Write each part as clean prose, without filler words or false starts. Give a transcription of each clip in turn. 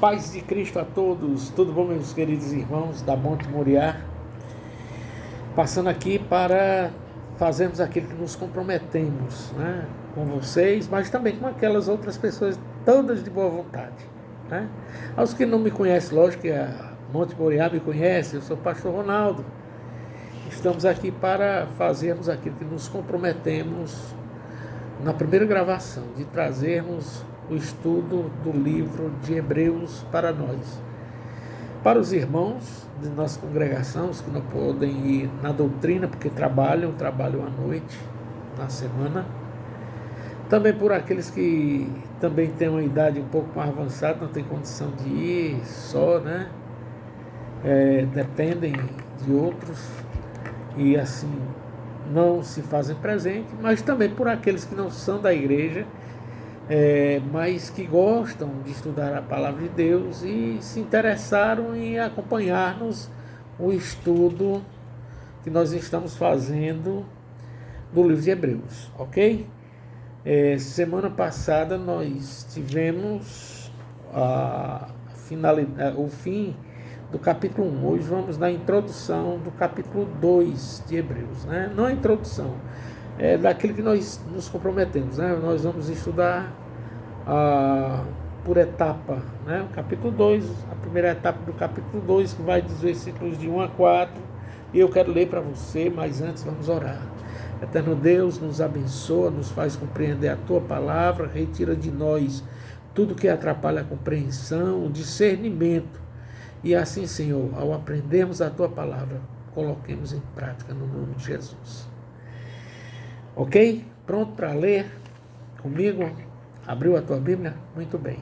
Paz de Cristo a todos, tudo bom, meus queridos irmãos da Monte Moriá? Passando aqui para fazermos aquilo que nos comprometemos, né, com vocês, mas também com aquelas outras pessoas, todas de boa vontade, né? Aos que não me conhecem, lógico que a Monte Moriá me conhece, eu sou o pastor Ronaldo. Estamos aqui para fazermos aquilo que nos comprometemos na primeira gravação, de trazermos o estudo do livro de Hebreus para nós. Para os irmãos de nossa congregação, os que não podem ir na doutrina, porque trabalham à noite, na semana. Também por aqueles que também têm uma idade um pouco mais avançada, não tem condição de ir só, né? Dependem de outros e assim não se fazem presente, mas também por aqueles que não são da igreja, mas que gostam de estudar a palavra de Deus e se interessaram em acompanhar-nos o estudo que nós estamos fazendo do livro de Hebreus, ok? Semana passada nós tivemos o fim do capítulo 1. Hoje vamos na introdução do capítulo 2 de Hebreus, né? Não a introdução, é daquilo que nós nos comprometemos, né? Nós vamos estudar por etapa, né? O capítulo 2, a primeira etapa do capítulo 2, que vai dos versículos de 1 a 4, e eu quero ler para você, mas antes vamos orar. Eterno Deus, nos abençoa, nos faz compreender a Tua palavra, retira de nós tudo que atrapalha a compreensão, o discernimento, e assim, Senhor, ao aprendermos a Tua palavra, coloquemos em prática no nome de Jesus. Ok? Pronto para ler comigo? Abriu a tua Bíblia? Muito bem.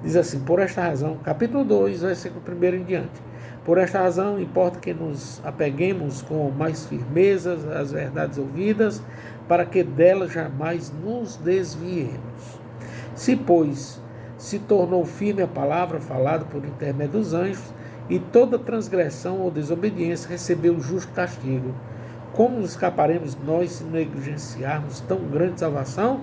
Diz assim: por esta razão, capítulo 2, versículo 1 em diante. Por esta razão, importa que nos apeguemos com mais firmeza às verdades ouvidas, para que delas jamais nos desviemos. Se, pois, se tornou firme a palavra falada por intermédio dos anjos, e toda transgressão ou desobediência recebeu o justo castigo, como nos escaparemos nós se negligenciarmos tão grande salvação,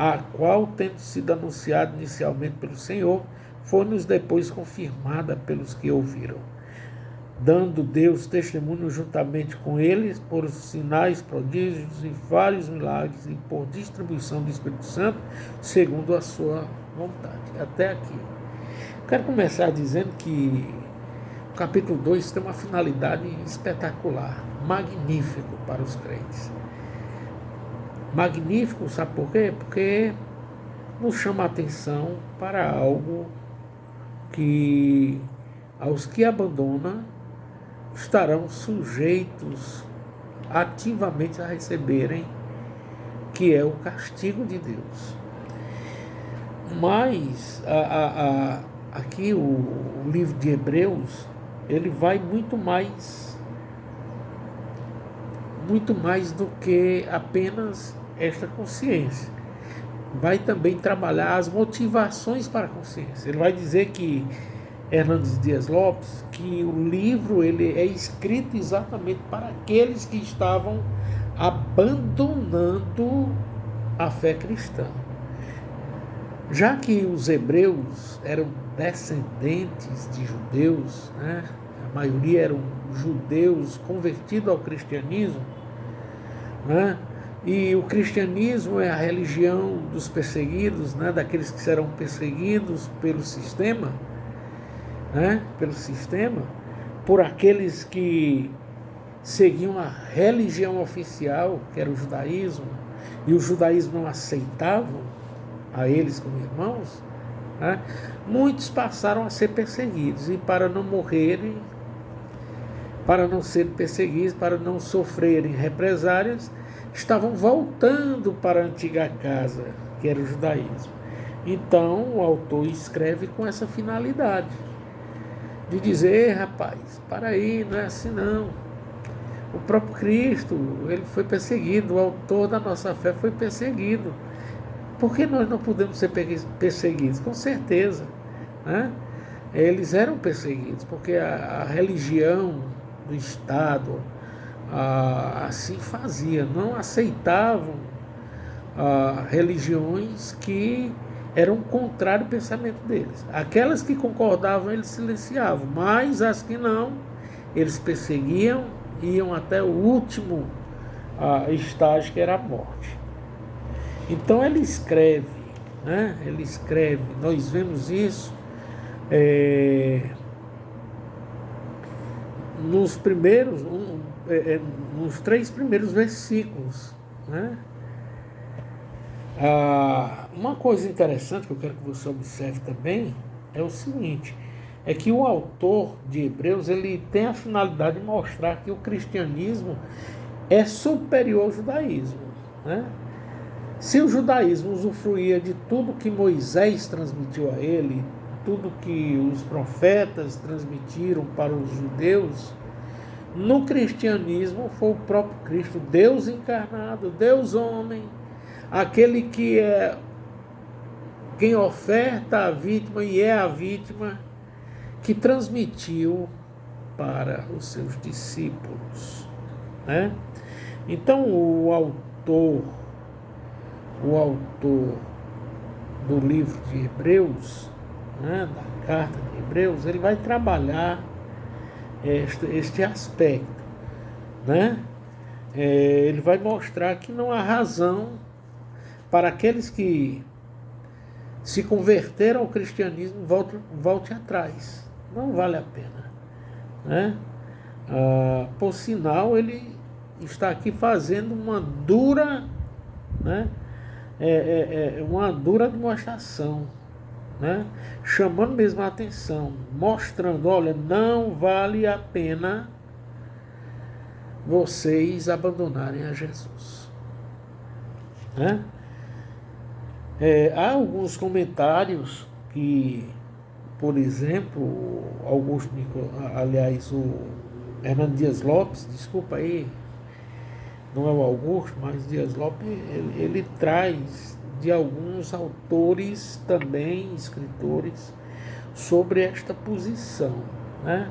a qual, tendo sido anunciada inicialmente pelo Senhor, foi-nos depois confirmada pelos que ouviram, dando Deus testemunho juntamente com eles por sinais, prodígios e vários milagres e por distribuição do Espírito Santo, segundo a sua vontade. Até aqui. Quero começar dizendo que o capítulo 2 tem uma finalidade espetacular, magnífico para os crentes. Magnífico, sabe por quê? Porque nos chama a atenção para algo que, aos que abandonam, estarão sujeitos ativamente a receberem, que é o castigo de Deus. Mas aqui o livro de Hebreus, ele vai muito mais do que apenas esta consciência. Vai também trabalhar as motivações para a consciência. Ele vai dizer que Hernandes Dias Lopes, que o livro ele é escrito exatamente para aqueles que estavam abandonando a fé cristã. Já que os hebreus eram descendentes de judeus, né? A maioria eram judeus convertidos ao cristianismo, né? E o cristianismo é a religião dos perseguidos, né? Daqueles que serão perseguidos pelo sistema, né? Por aqueles que seguiam a religião oficial, que era o judaísmo, e o judaísmo não aceitava a eles como irmãos, né? Muitos passaram a ser perseguidos, e para não morrerem, para não serem perseguidos, para não sofrerem represálias, estavam voltando para a antiga casa, que era o judaísmo. Então o autor escreve com essa finalidade, de dizer: rapaz, para aí, não é assim não. O próprio Cristo, ele foi perseguido, o autor da nossa fé foi perseguido. Por que nós não podemos ser perseguidos? Com certeza, né? Eles eram perseguidos, porque a religião do Estado assim fazia, não aceitavam religiões que eram contrário ao pensamento deles. Aquelas que concordavam, eles silenciavam, mas as que não, eles perseguiam, iam até o último estágio, que era a morte. Então ele escreve, né? Ele escreve, nós vemos isso nos três primeiros versículos, né? Uma coisa interessante que eu quero que você observe também é o seguinte, é que o autor de Hebreus, ele tem a finalidade de mostrar que o cristianismo é superior ao judaísmo, né? Se o judaísmo usufruía de tudo que Moisés transmitiu a ele, tudo que os profetas transmitiram para os judeus, no cristianismo foi o próprio Cristo, Deus encarnado, Deus homem, aquele que é quem oferta a vítima e é a vítima, que transmitiu para os seus discípulos, né? Então o autor do livro de Hebreus, né, da carta de Hebreus, ele vai trabalhar este aspecto, né? Ele vai mostrar que não há razão para aqueles que se converteram ao cristianismo volte atrás. Não vale a pena, né? Por sinal, ele está aqui fazendo uma dura, né? Uma dura demonstração, né? Chamando mesmo a atenção, mostrando, olha, não vale a pena vocês abandonarem a Jesus, né? Há alguns comentários que, por exemplo, o Hernando Dias Lopes, desculpa aí, não é o Augusto, mas Dias Lopes, ele traz de alguns autores também, escritores, sobre esta posição, né?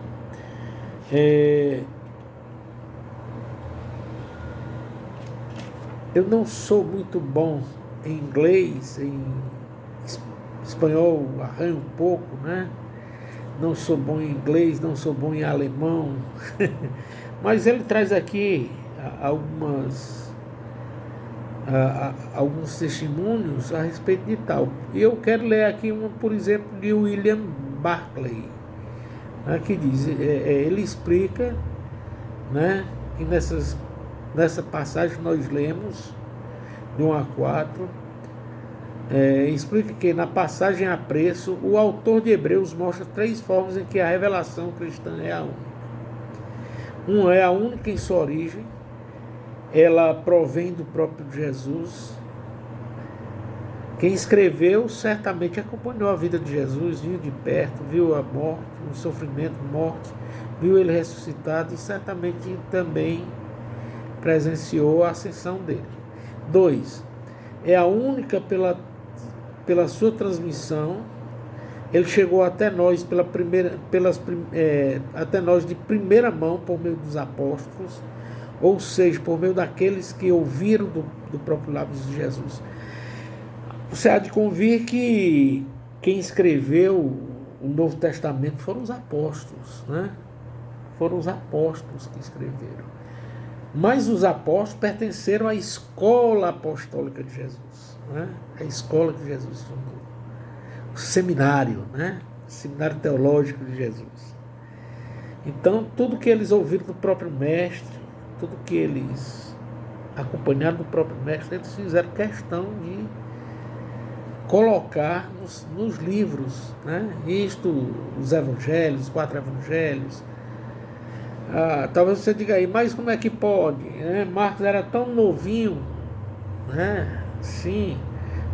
Eu não sou muito bom em inglês, em espanhol arranho um pouco, né? Não sou bom em inglês, não sou bom em alemão, mas ele traz aqui alguns testemunhos a respeito de tal. E eu quero ler aqui por exemplo, de William Barclay, né, que diz, ele explica, né, que nessa passagem que nós lemos, de 1 a 4, explica que na passagem a preço, o autor de Hebreus mostra 3 formas em que a revelação cristã é a única. Uma é a única em sua origem, ela provém do próprio Jesus. Quem escreveu certamente acompanhou a vida de Jesus, viu de perto, viu a morte, o sofrimento, morte, viu ele ressuscitado e certamente também presenciou a ascensão dele. 2. É a única pela sua transmissão. Ele chegou até nós até nós de primeira mão por meio dos apóstolos, ou seja, por meio daqueles que ouviram do próprio lábio de Jesus. Você há de convir que quem escreveu o Novo Testamento foram os apóstolos, né? Foram os apóstolos que escreveram. Mas os apóstolos pertenceram à escola apostólica de Jesus, né? A escola que Jesus fundou. O seminário, né? O seminário teológico de Jesus. Então, tudo que eles ouviram do próprio mestre, tudo que eles acompanharam do próprio mestre, eles fizeram questão de colocar nos livros, né? Isto, os evangelhos, os 4 evangelhos. Talvez você diga aí, mas como é que pode? Marcos era tão novinho, né? Sim,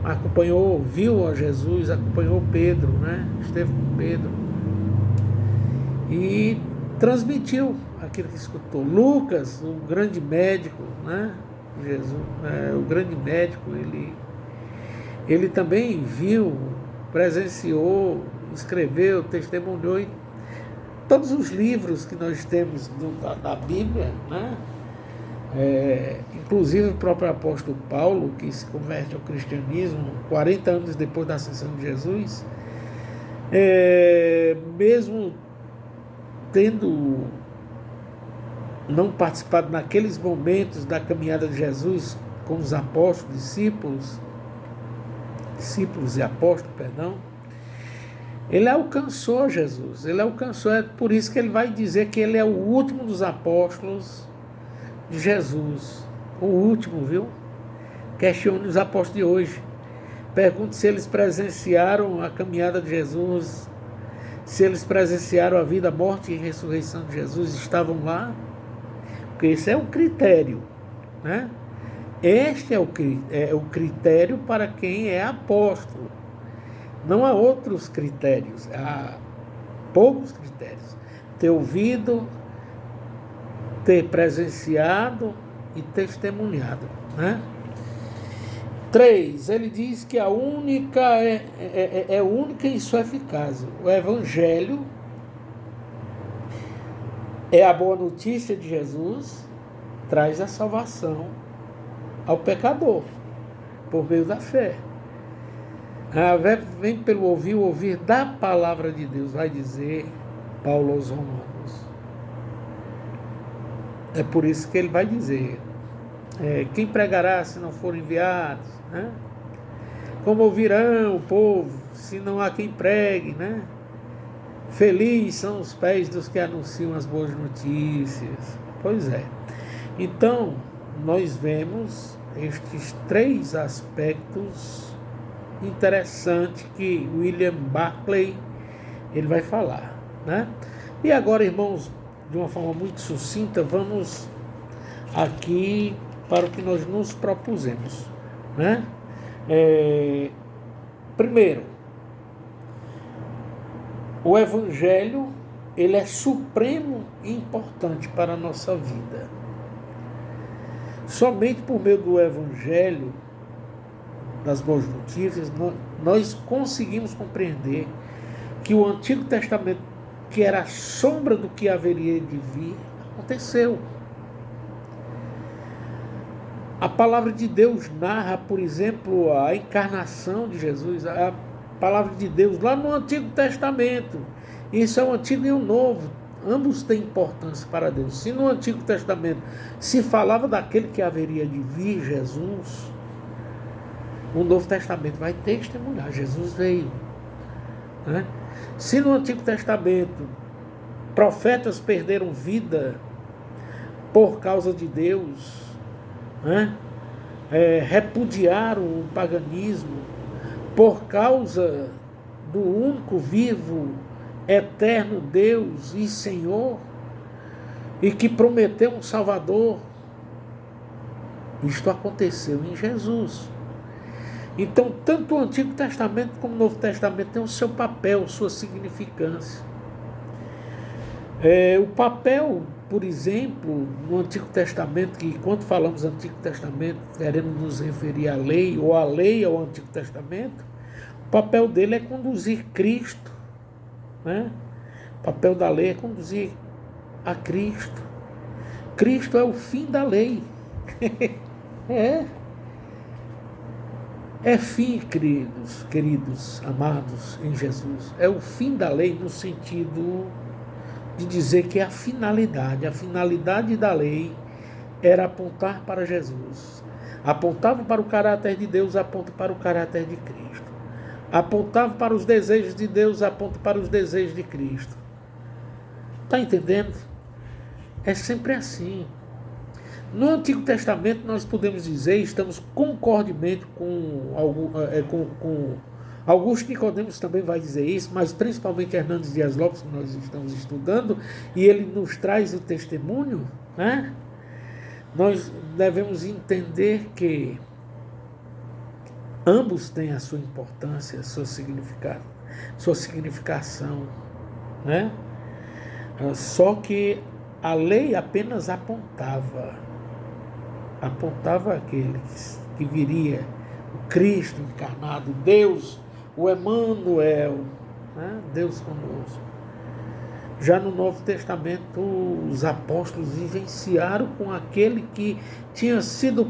acompanhou, viu a Jesus, acompanhou Pedro, né? Esteve com Pedro e transmitiu aquilo que escutou. Lucas, o grande médico, né? Jesus, o grande médico, ele também viu, presenciou, escreveu, testemunhou. E todos os livros que nós temos da Bíblia, né? Inclusive o próprio apóstolo Paulo, que se converte ao cristianismo 40 anos depois da ascensão de Jesus, mesmo tendo não participado naqueles momentos da caminhada de Jesus com os apóstolos, discípulos e apóstolos, perdão, ele alcançou Jesus, é por isso que ele vai dizer que ele é o último dos apóstolos de Jesus, o último, viu? Questione os apóstolos de hoje, pergunte se eles presenciaram a caminhada de Jesus, se eles presenciaram a vida, a morte e a ressurreição de Jesus, estavam lá, porque esse é o critério, né? Este é o critério para quem é apóstolo. Não há outros critérios, há poucos critérios. Ter ouvido, ter presenciado e testemunhado, né? 3, ele diz que a única é única em sua eficácia. O Evangelho é a boa notícia de Jesus, traz a salvação ao pecador, por meio da fé. A fé vem pelo ouvir, o ouvir da palavra de Deus, vai dizer Paulo aos Romanos. É por isso que ele vai dizer, quem pregará se não forem enviados, né? Como ouvirão o povo se não há quem pregue, né? Felizes são os pés dos que anunciam as boas notícias. Pois é. Então, nós vemos estes 3 aspectos interessantes que William Barclay ele vai falar, né? E agora, irmãos, de uma forma muito sucinta, vamos aqui para o que nós nos propusemos, né? Primeiro, o Evangelho ele é supremo e importante para a nossa vida. Somente por meio do Evangelho, das boas notícias, nós conseguimos compreender que o Antigo Testamento, que era a sombra do que haveria de vir, aconteceu. A palavra de Deus narra, por exemplo, a encarnação de Jesus, a palavra de Deus lá no Antigo Testamento. Isso é o Antigo e o Novo. Ambos têm importância para Deus. Se no Antigo Testamento se falava daquele que haveria de vir, Jesus, o Novo Testamento vai testemunhar, Jesus veio, né? Se no Antigo Testamento profetas perderam vida por causa de Deus, né? Repudiaram o paganismo por causa do único vivo, eterno Deus e Senhor, e que prometeu um Salvador. Isto aconteceu em Jesus. Então, tanto o Antigo Testamento como o Novo Testamento tem o seu papel, sua significância. O papel, por exemplo, no Antigo Testamento, que quando falamos Antigo Testamento, queremos nos referir à lei, ou à lei ao Antigo Testamento, o papel dele é conduzir Cristo, né? O papel da lei é conduzir a Cristo. Cristo é o fim da lei. É fim, queridos, amados em Jesus. É o fim da lei no sentido de dizer que a finalidade da lei era apontar para Jesus. Apontava para o caráter de Deus, aponta para o caráter de Cristo. Apontava para os desejos de Deus, aponta para os desejos de Cristo. Está entendendo? É sempre assim. No Antigo Testamento nós podemos dizer, estamos concordemente com Augusto Nicodemos também vai dizer isso, mas principalmente Hernandes Dias Lopes, que nós estamos estudando, e ele nos traz o testemunho, né? Nós devemos entender que ambos têm a sua importância, a sua significação, né? Só que a lei apenas apontava aquele que viria, o Cristo encarnado, Deus, o Emanuel, né? Deus conosco. Já no Novo Testamento, os apóstolos vivenciaram com aquele que tinha sido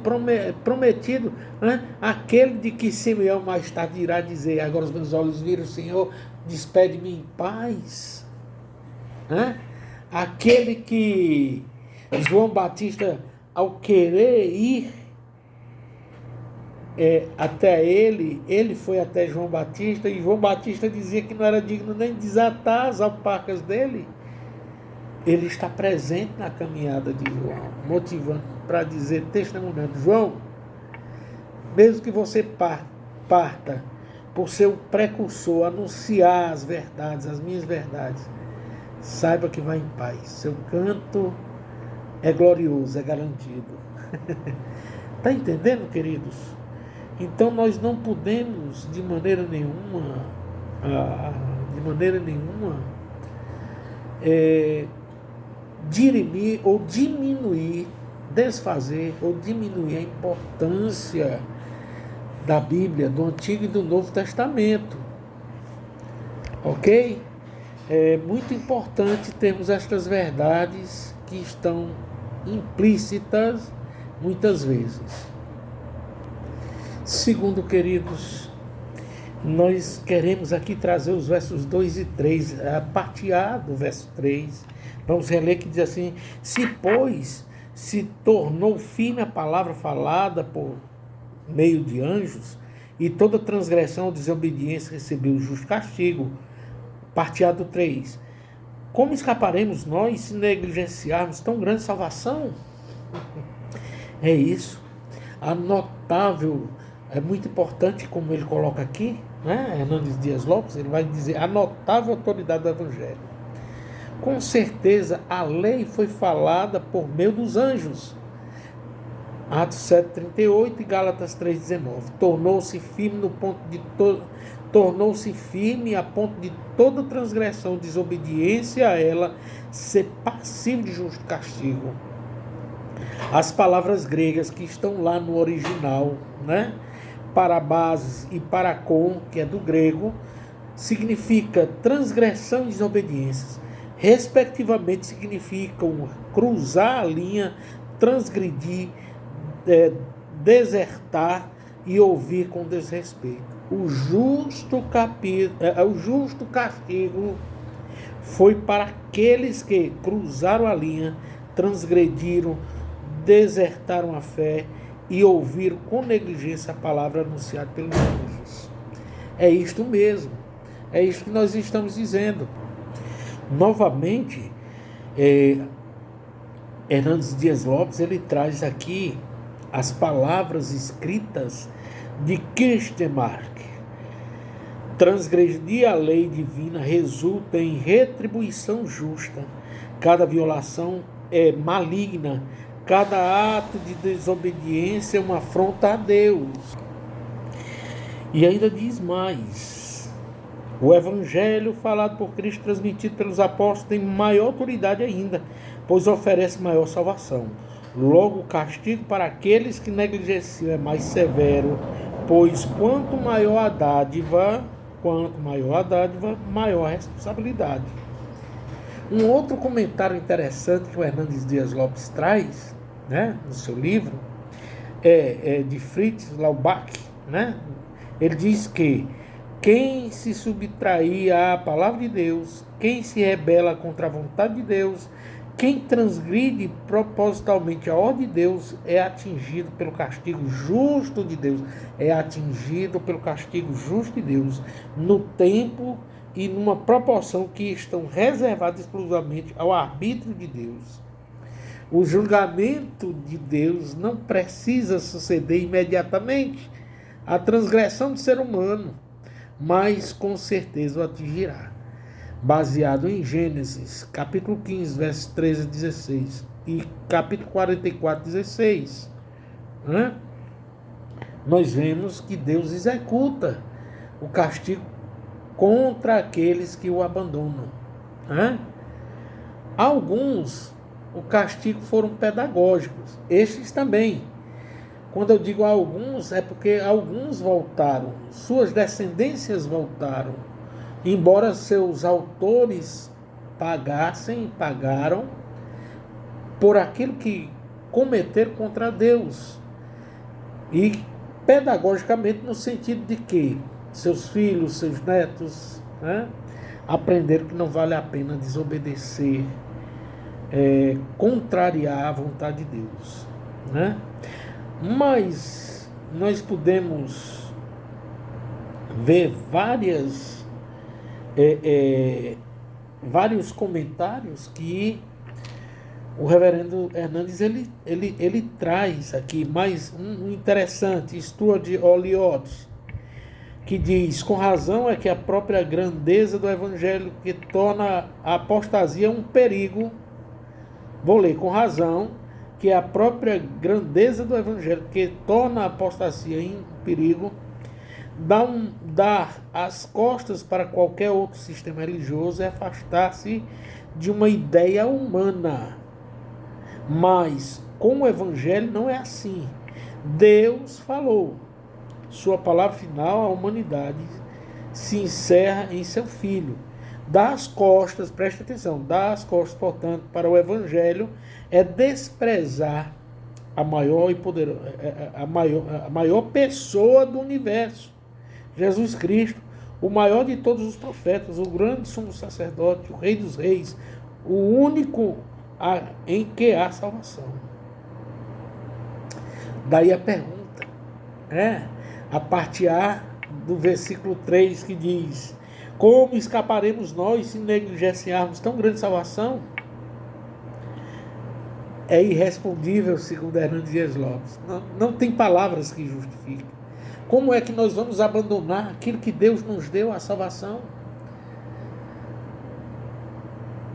prometido, né? Aquele de que Simeão mais tarde irá dizer: agora os meus olhos viram o Senhor, despede-me em paz. Né? Aquele que João Batista, ao querer ir até ele foi até João Batista, e João Batista dizia que não era digno nem desatar as alpacas dele. Ele está presente na caminhada de João, motivando para dizer, testemunhando: João, mesmo que você parta por ser o precursor, anunciar as verdades, as minhas verdades, saiba que vai em paz. Seu canto é glorioso, é garantido. Está entendendo, queridos? Então nós não podemos de maneira nenhuma dirimir ou diminuir, desfazer ou diminuir a importância da Bíblia, do Antigo e do Novo Testamento. Ok? É muito importante termos estas verdades que estão implícitas muitas vezes. Segundo, queridos, nós queremos aqui trazer os versos 2 e 3, a parte A do verso 3. Vamos reler, que diz assim: se, pois, se tornou firme a palavra falada por meio de anjos, e toda transgressão ou desobediência recebeu justo castigo. Parte A do 3. Como escaparemos nós se negligenciarmos tão grande salvação? É isso. A notável, é muito importante, como ele coloca aqui, né? Hernandes Dias Lopes, ele vai dizer a notável autoridade do Evangelho. Com certeza a lei foi falada por meio dos anjos. Atos 7,38 e Gálatas 3,19. Tornou-se firme a ponto de toda transgressão, desobediência a ela, ser passível de justo castigo. As palavras gregas que estão lá no original, né? Parabás e paracon, que é do grego, significa transgressão e desobediências. Respectivamente significam cruzar a linha, transgredir, desertar e ouvir com desrespeito. O justo castigo foi para aqueles que cruzaram a linha, transgrediram, desertaram a fé e ouviram com negligência a palavra anunciada pelos anjos. É isto mesmo, é isto que nós estamos dizendo. Novamente, Hernandes Dias Lopes, ele traz aqui as palavras escritas de Kirstenmark. Transgredir a lei divina resulta em retribuição justa. Cada violação é maligna. Cada ato de desobediência é uma afronta a Deus. E ainda diz mais: o Evangelho falado por Cristo, transmitido pelos apóstolos, tem maior autoridade ainda, pois oferece maior salvação. Logo, o castigo para aqueles que negligenciam é mais severo, pois quanto maior a dádiva, maior a responsabilidade. Um outro comentário interessante que o Hernandes Dias Lopes traz, né, no seu livro, é de Fritz Laubach, né? Ele diz que quem se subtrair à palavra de Deus, quem se rebela contra a vontade de Deus, quem transgride propositalmente a ordem de Deus é atingido pelo castigo justo de Deus. É atingido pelo castigo justo de Deus no tempo e numa proporção que estão reservadas exclusivamente ao arbítrio de Deus. O julgamento de Deus não precisa suceder imediatamente à transgressão do ser humano, mas com certeza o atingirá. Baseado em Gênesis, capítulo 15, versos 13 a 16, e capítulo 44, 16, né? Nós vemos que Deus executa o castigo contra aqueles que o abandonam. Né? Alguns, o castigo foram pedagógicos, estes também. Quando eu digo alguns, é porque alguns voltaram, suas descendências voltaram. Embora seus autores pagaram por aquilo que cometeram contra Deus. E pedagogicamente no sentido de que seus filhos, seus netos, né, aprenderam que não vale a pena desobedecer, contrariar a vontade de Deus, né? Mas nós podemos ver vários comentários que o reverendo Hernandes ele traz aqui, mais um interessante, Stuart Olliott, que diz: com razão é que a própria grandeza do evangelho que torna a apostasia um perigo. Vou ler: com razão que a própria grandeza do evangelho que torna a apostasia em perigo, dar as costas para qualquer outro sistema religioso é afastar-se de uma ideia humana. Mas com o evangelho não é assim. Deus falou. Sua palavra final à humanidade se encerra em seu Filho. Dar as costas, preste atenção, dar as costas, portanto, para o evangelho é desprezar a maior e poderosa, a maior pessoa do universo, Jesus Cristo, o maior de todos os profetas, o grande sumo sacerdote, o Rei dos Reis, o único em que há salvação. Daí a pergunta, a parte A do versículo 3, que diz: como escaparemos nós se negligenciarmos tão grande salvação? É irrespondível, segundo Hernandes Dias Lopes. Não tem palavras que justifiquem. Como é que nós vamos abandonar aquilo que Deus nos deu, a salvação?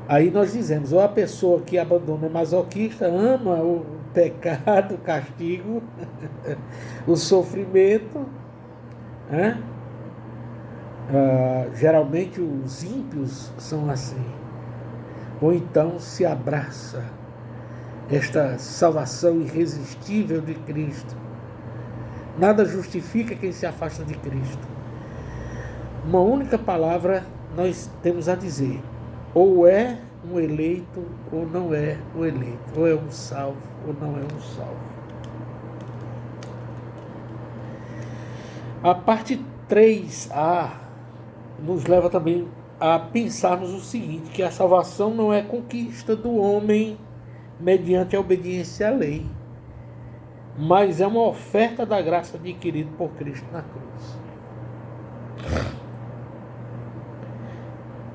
Aí nós dizemos: ou a pessoa que abandona é masoquista, ama o pecado, o castigo, o sofrimento, geralmente os ímpios são assim. Ou então se abraça esta salvação irresistível de Cristo. Nada justifica quem se afasta de Cristo. Uma única palavra nós temos a dizer: ou é um eleito ou não é um eleito, ou é um salvo ou não é um salvo. A parte 3A nos leva também a pensarmos o seguinte: que a salvação não é conquista do homem mediante a obediência à lei, mas é uma oferta da graça adquirida por Cristo na cruz.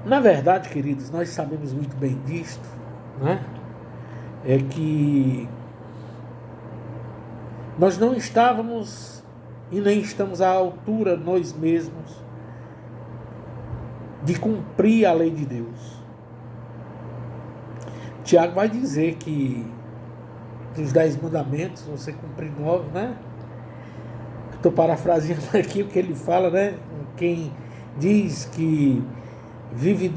Na verdade, queridos, nós sabemos muito bem disto, é que nós não estávamos e nem estamos à altura nós mesmos de cumprir a lei de Deus. Tiago vai dizer que dos 10 mandamentos você cumprir 9, Estou parafraseando aqui o que ele fala, Quem diz que vive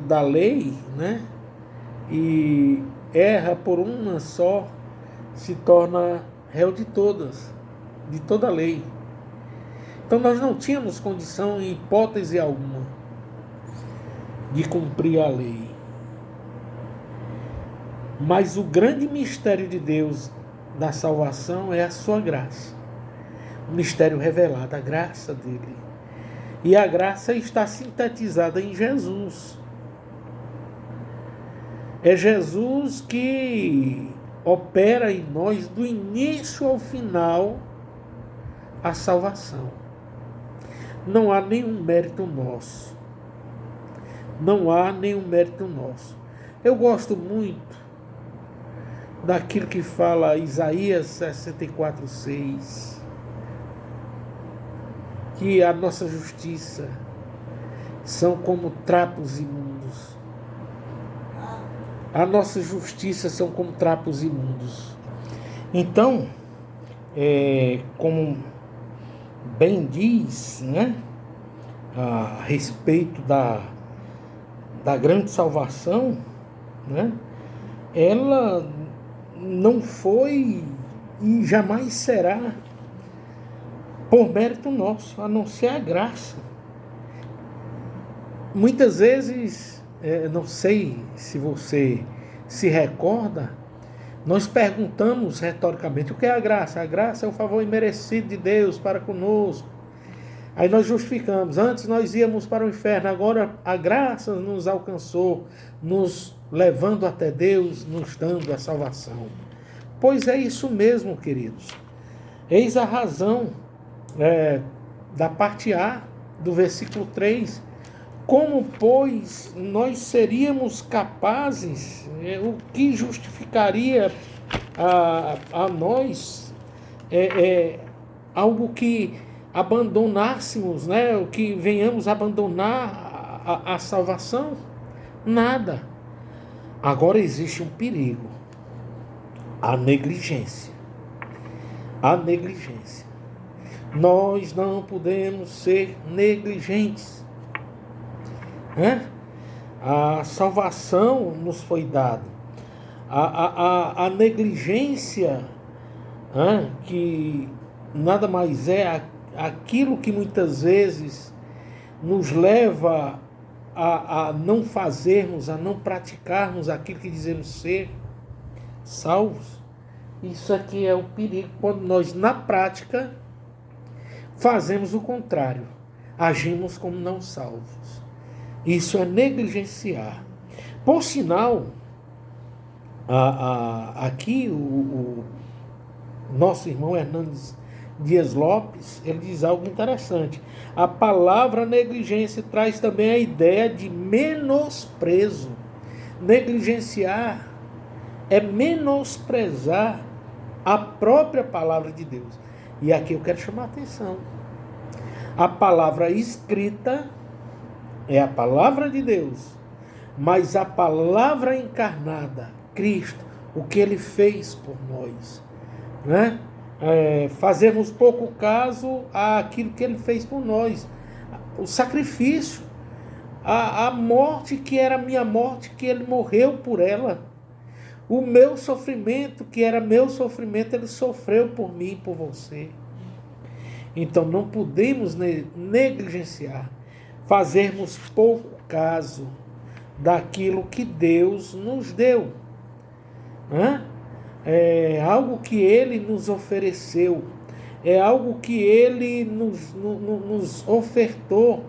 da lei, e erra por uma só, se torna réu de todas, de toda a lei. Então nós não tínhamos condição, em hipótese alguma, de cumprir a lei. Mas o grande mistério de Deus da salvação é a sua graça. O mistério revelado, a graça dele. E a graça está sintetizada em Jesus. É Jesus que opera em nós, do início ao final, a salvação. Não há nenhum mérito nosso. Não há nenhum mérito nosso. Eu gosto muito daquilo que fala Isaías 64:6, que a nossa justiça são como trapos imundos. A nossa justiça são como trapos imundos. Então, como bem diz, a respeito da grande salvação, ela não foi e jamais será por mérito nosso, a não ser a graça. Muitas vezes não sei se você se recorda, nós perguntamos retoricamente o que é a graça. A graça é o favor imerecido de Deus para conosco. Aí nós justificamos, antes nós íamos para o inferno, agora a graça nos alcançou, nos levando até Deus, nos dando a salvação. Pois é isso mesmo, queridos. Eis a razão da parte A do versículo 3. Como, pois, nós seríamos capazes, o que justificaria a nós algo que abandonássemos, né? O que venhamos abandonar a salvação? Nada. Agora existe um perigo: a negligência. A negligência. Nós não podemos ser negligentes. A salvação nos foi dada. A negligência, que nada mais é aquilo que muitas vezes nos leva a não fazermos, a não praticarmos aquilo que dizemos ser salvos. Isso aqui é o perigo, quando nós na prática fazemos o contrário, agimos como não salvos. Isso é negligenciar. Por sinal, aqui o nosso irmão Hernandes Dias Lopes, ele diz algo interessante. A palavra negligência traz também a ideia de menosprezo. Negligenciar é menosprezar a própria palavra de Deus. E aqui eu quero chamar a atenção. A palavra escrita é a palavra de Deus, mas a palavra encarnada, Cristo, o que Ele fez por nós, né? Fazemos pouco caso àquilo que Ele fez por nós, o sacrifício, a morte que era minha morte, que Ele morreu por ela, o meu sofrimento que era meu sofrimento, Ele sofreu por mim e por você. Então não podemos negligenciar, fazermos pouco caso daquilo que Deus nos deu. É algo que Ele nos ofereceu, é algo que Ele nos ofertou,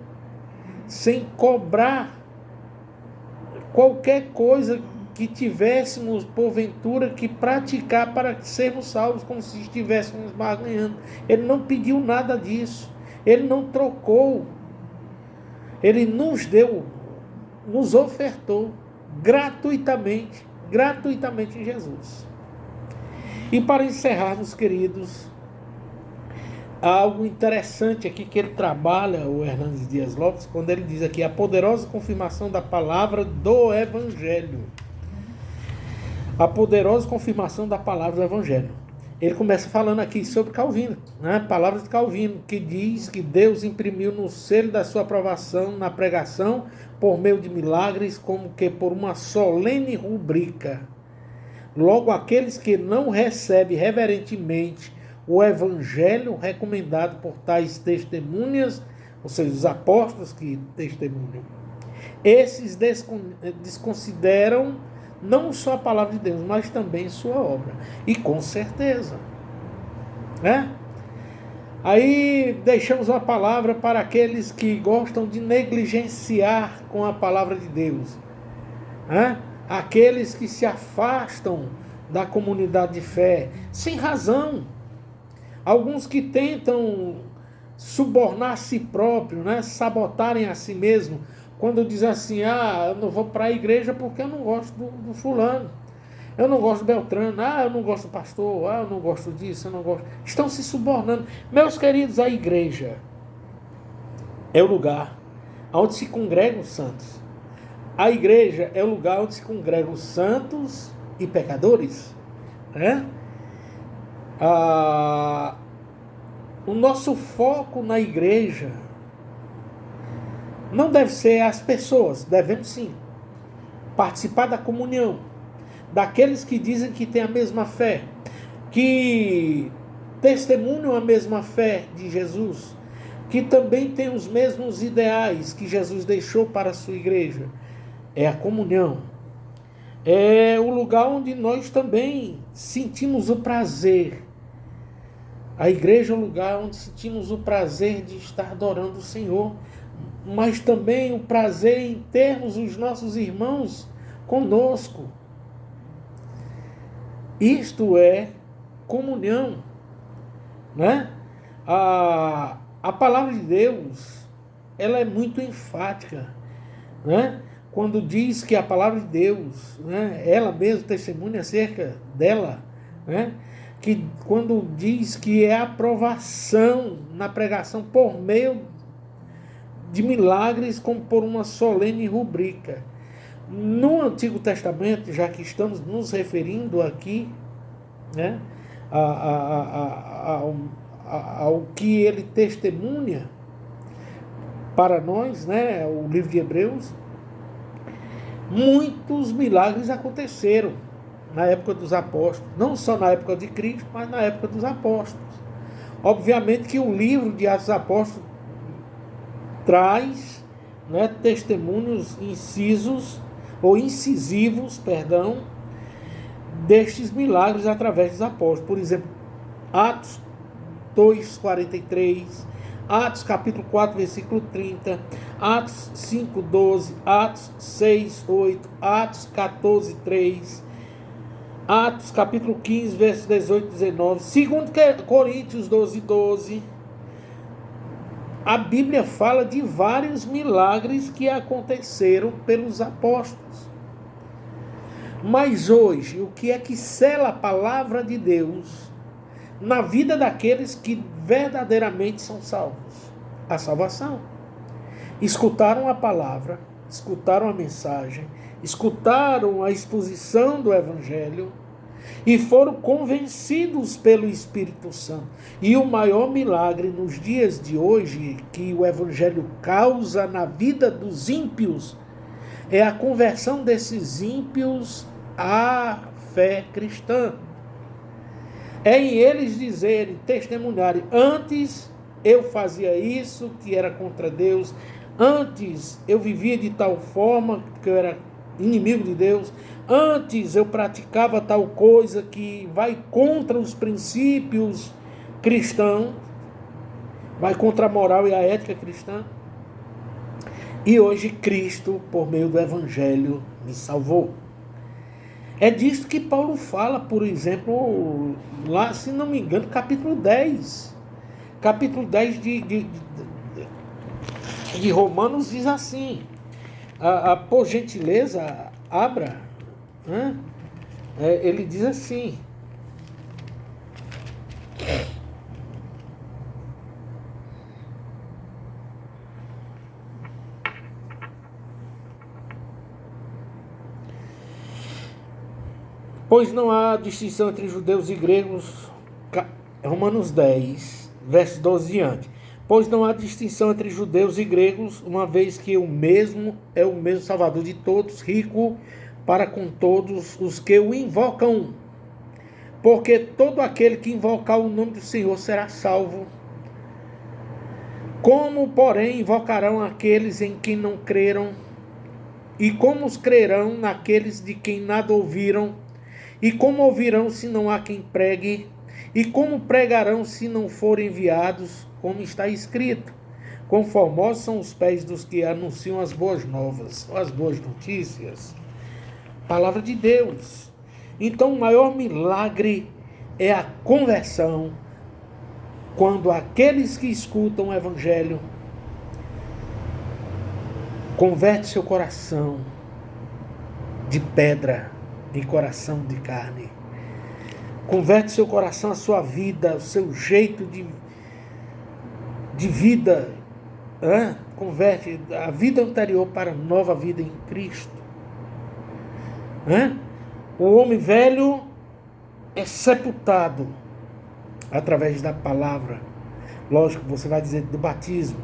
sem cobrar qualquer coisa que tivéssemos, porventura, que praticar para sermos salvos, como se estivéssemos barganhando. Ele não pediu nada disso, Ele não trocou, Ele nos deu, nos ofertou gratuitamente em Jesus. E para encerrarmos, queridos, há algo interessante aqui que ele trabalha, o Hernandes Dias Lopes, quando ele diz aqui: a poderosa confirmação da palavra do Evangelho. A poderosa confirmação da palavra do Evangelho. Ele começa falando aqui sobre Calvino, né? A palavra de Calvino, que diz que Deus imprimiu no selo da sua aprovação na pregação por meio de milagres, como que por uma solene rubrica. Logo, aqueles que não recebem reverentemente o Evangelho recomendado por tais testemunhas, ou seja, os apóstolos que testemunham, esses desconsideram não só a palavra de Deus, mas também sua obra. E com certeza. Aí deixamos uma palavra para aqueles que gostam de negligenciar com a palavra de Deus. Aqueles que se afastam da comunidade de fé, sem razão. Alguns que tentam subornar a si próprio, sabotarem a si mesmo, quando dizem assim: eu não vou para a igreja porque eu não gosto do fulano, eu não gosto do Beltrano, eu não gosto do pastor, eu não gosto disso, eu não gosto. Estão se subornando. Meus queridos, a igreja é o lugar onde se congregam os santos. A igreja é o lugar onde se congregam os santos e pecadores. O nosso foco na igreja não deve ser as pessoas, devemos sim participar da comunhão, daqueles que dizem que têm a mesma fé, que testemunham a mesma fé de Jesus, que também têm os mesmos ideais que Jesus deixou para a sua igreja. é a comunhão. É o lugar onde nós também sentimos o prazer. A igreja é o lugar onde sentimos o prazer de estar adorando o Senhor, mas também o prazer em termos os nossos irmãos conosco. Isto é comunhão, né? A palavra de Deus, ela é muito enfática, né? Quando diz que a palavra de Deus, né, ela mesma testemunha acerca dela, né? Que quando diz que é aprovação na pregação por meio de milagres, como por uma solene rubrica. No Antigo Testamento, já que estamos nos referindo aqui, né, ao que ele testemunha para nós, né, o livro de Hebreus, muitos milagres aconteceram na época dos apóstolos, não só na época de Cristo, mas na época dos apóstolos. Obviamente que o livro de Atos dos Apóstolos traz, né, testemunhos incisivos, destes milagres através dos apóstolos. Por exemplo, Atos 2:43, Atos capítulo 4, versículo 30, Atos 5:12, Atos 6:8, Atos 14:3, Atos capítulo 15, versos 18 e 19, 2 Coríntios 12:12. A Bíblia fala de vários milagres que aconteceram pelos apóstolos. Mas hoje, o que é que sela a palavra de Deus na vida daqueles que verdadeiramente são salvos? A salvação. Escutaram a palavra, escutaram a mensagem, escutaram a exposição do Evangelho e foram convencidos pelo Espírito Santo. E o maior milagre nos dias de hoje que o Evangelho causa na vida dos ímpios é a conversão desses ímpios à fé cristã. É em eles dizerem, testemunharem: antes eu fazia isso que era contra Deus, antes eu vivia de tal forma que eu era inimigo de Deus, antes eu praticava tal coisa que vai contra os princípios cristãos, vai contra a moral e a ética cristã. E hoje Cristo, por meio do Evangelho, me salvou. É disso que Paulo fala, por exemplo, lá, se não me engano, capítulo 10. Capítulo 10 de Romanos diz assim: por gentileza, abra. Né? Ele diz assim: pois não há distinção entre judeus e gregos. Romanos 10, verso 12 diante. Pois não há distinção entre judeus e gregos, uma vez que o mesmo é o mesmo Salvador de todos, rico para com todos os que o invocam. Porque todo aquele que invocar o nome do Senhor será salvo. Como, porém, invocarão aqueles em quem não creram? E como os crerão naqueles de quem nada ouviram? E como ouvirão se não há quem pregue? E como pregarão se não forem enviados? Como está escrito: quão formosos são os pés dos que anunciam as boas novas, ou as boas notícias. Palavra de Deus. Então o maior milagre é a conversão, quando aqueles que escutam o Evangelho convertem seu coração de pedra em coração de carne. Converte seu coração, a sua vida, o seu jeito de vida. Converte a vida anterior para a nova vida em Cristo. O homem velho é sepultado através da palavra. Lógico, você vai dizer do batismo.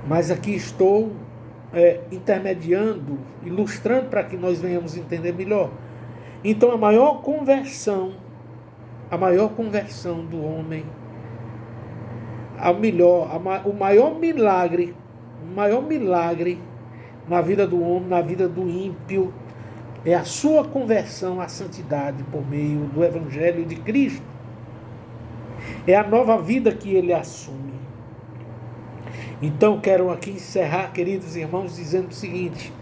Mas aqui estou intermediando, ilustrando para que nós venhamos entender melhor. Então a maior conversão do homem, o maior milagre na vida do homem, na vida do ímpio, é a sua conversão à santidade por meio do Evangelho de Cristo. É a nova vida que ele assume. Então quero aqui encerrar, queridos irmãos, dizendo o seguinte: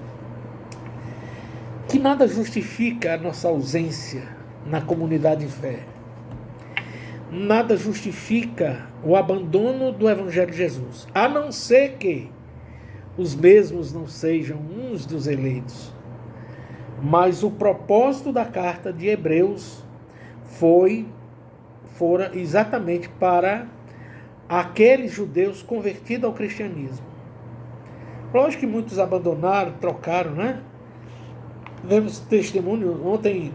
que nada justifica a nossa ausência na comunidade de fé. Nada justifica o abandono do Evangelho de Jesus, a não ser que os mesmos não sejam uns dos eleitos. Mas o propósito da carta de Hebreus fora exatamente para aqueles judeus convertidos ao cristianismo. Lógico que muitos abandonaram, trocaram, né? Vemos testemunho, ontem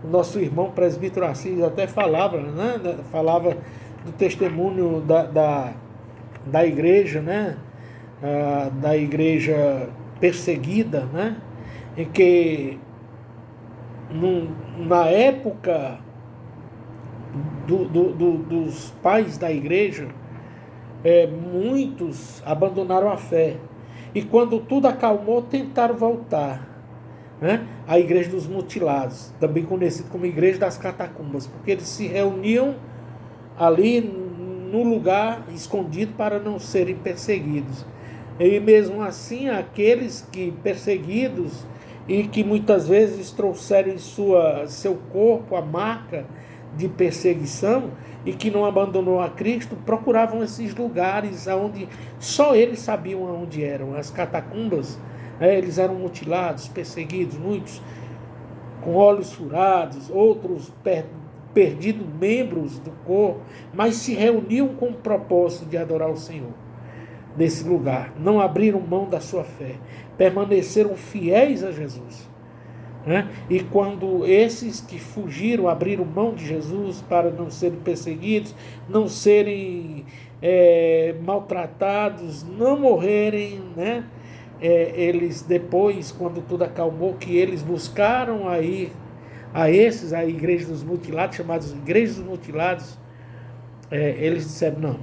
o nosso irmão presbítero Assis até falava, né? Falava do testemunho da igreja, né? Da igreja perseguida, né? Em que na época dos pais da igreja, muitos abandonaram a fé. E quando tudo acalmou, tentaram voltar. Né? A igreja dos mutilados, também conhecida como igreja das catacumbas, porque eles se reuniam ali no lugar escondido para não serem perseguidos. E mesmo assim, aqueles que perseguidos e que muitas vezes trouxeram em seu corpo a marca de perseguição e que não abandonou a Cristo, procuravam esses lugares onde só eles sabiam onde eram, as catacumbas. Eles eram mutilados, perseguidos, muitos com olhos furados, outros perdidos membros do corpo, mas se reuniam com o propósito de adorar o Senhor. Nesse lugar, não abriram mão da sua fé, permaneceram fiéis a Jesus. Né? E quando esses que fugiram, abriram mão de Jesus para não serem perseguidos, não serem maltratados, não morrerem, né? Eles depois, quando tudo acalmou, que eles buscaram aí a igreja dos mutilados, chamados igrejas dos mutilados, eles disseram: não,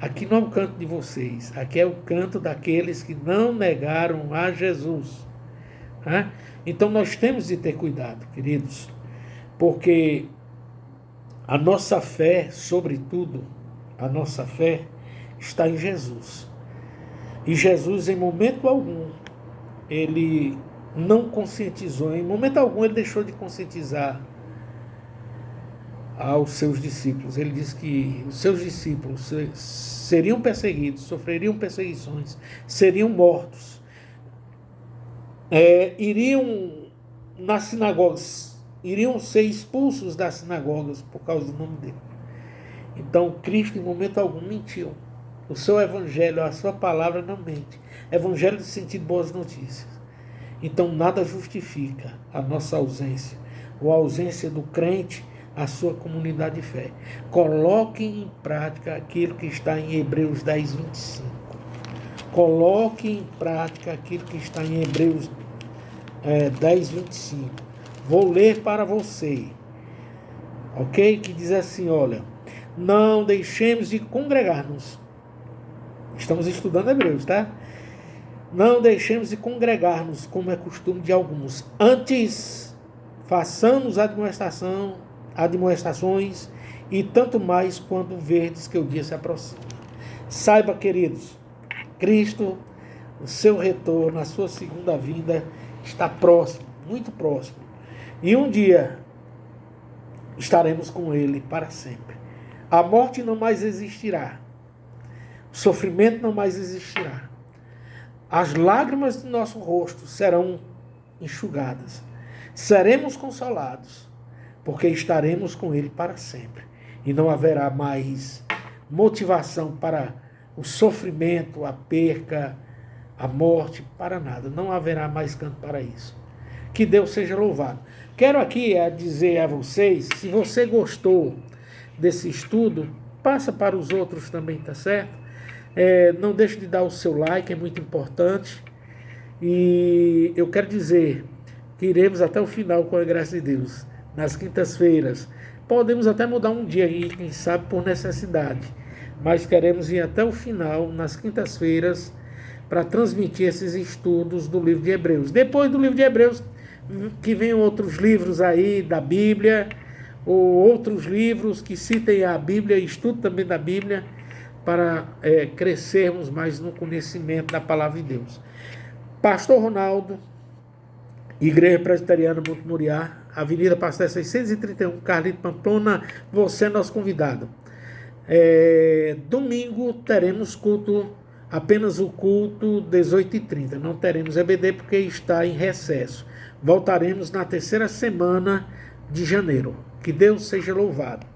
aqui não é o canto de vocês, aqui é o canto daqueles que não negaram a Jesus. Né? Então nós temos de ter cuidado, queridos, porque a nossa fé, sobretudo, a nossa fé está em Jesus. E Jesus, em momento algum, ele não conscientizou, em momento algum ele deixou de conscientizar aos seus discípulos. Ele disse que os seus discípulos seriam perseguidos, sofreriam perseguições, seriam mortos, iriam nas sinagogas, iriam ser expulsos das sinagogas por causa do nome dele. Então Cristo em momento algum mentiu. O seu evangelho, a sua palavra não mente. Evangelho de sentido boas notícias. Então nada justifica a nossa ausência, ou a ausência do crente, a sua comunidade de fé. Coloque em prática aquilo que está em Hebreus 10, 25. Coloque em prática aquilo que está em Hebreus 10, 25. Vou ler para você. Ok? Que diz assim, olha: não deixemos de congregar-nos. Estamos estudando Hebreus, tá? Não deixemos de congregar-nos, como é costume de alguns. Antes, façamos admoestações, e tanto mais quando verdes que o dia se aproxima. Saiba, queridos, Cristo, o seu retorno, a sua segunda vinda, está próximo, muito próximo. E um dia estaremos com Ele para sempre. A morte não mais existirá. O sofrimento não mais existirá. As lágrimas do nosso rosto serão enxugadas. Seremos consolados, porque estaremos com Ele para sempre. E não haverá mais motivação para o sofrimento, a perca, a morte, para nada. Não haverá mais canto para isso. Que Deus seja louvado. Quero aqui dizer a vocês, se você gostou desse estudo, passa para os outros também, tá certo? Não deixe de dar o seu like, é muito importante. E eu quero dizer que iremos até o final, com a graça de Deus, nas quintas-feiras. Podemos até mudar um dia aí, quem sabe por necessidade, mas queremos ir até o final, nas quintas-feiras, para transmitir esses estudos do livro de Hebreus. Depois do livro de Hebreus, que vem outros livros aí da Bíblia, ou outros livros que citem a Bíblia, estudo também da Bíblia, para crescermos mais no conhecimento da palavra de Deus. Pastor Ronaldo, Igreja Presbiteriana Monte Moriá, Avenida Pasteur 631, Carlito Pamplona, você é nosso convidado. Domingo teremos culto, apenas o culto 18h30, não teremos EBD porque está em recesso. Voltaremos na terceira semana de janeiro. Que Deus seja louvado.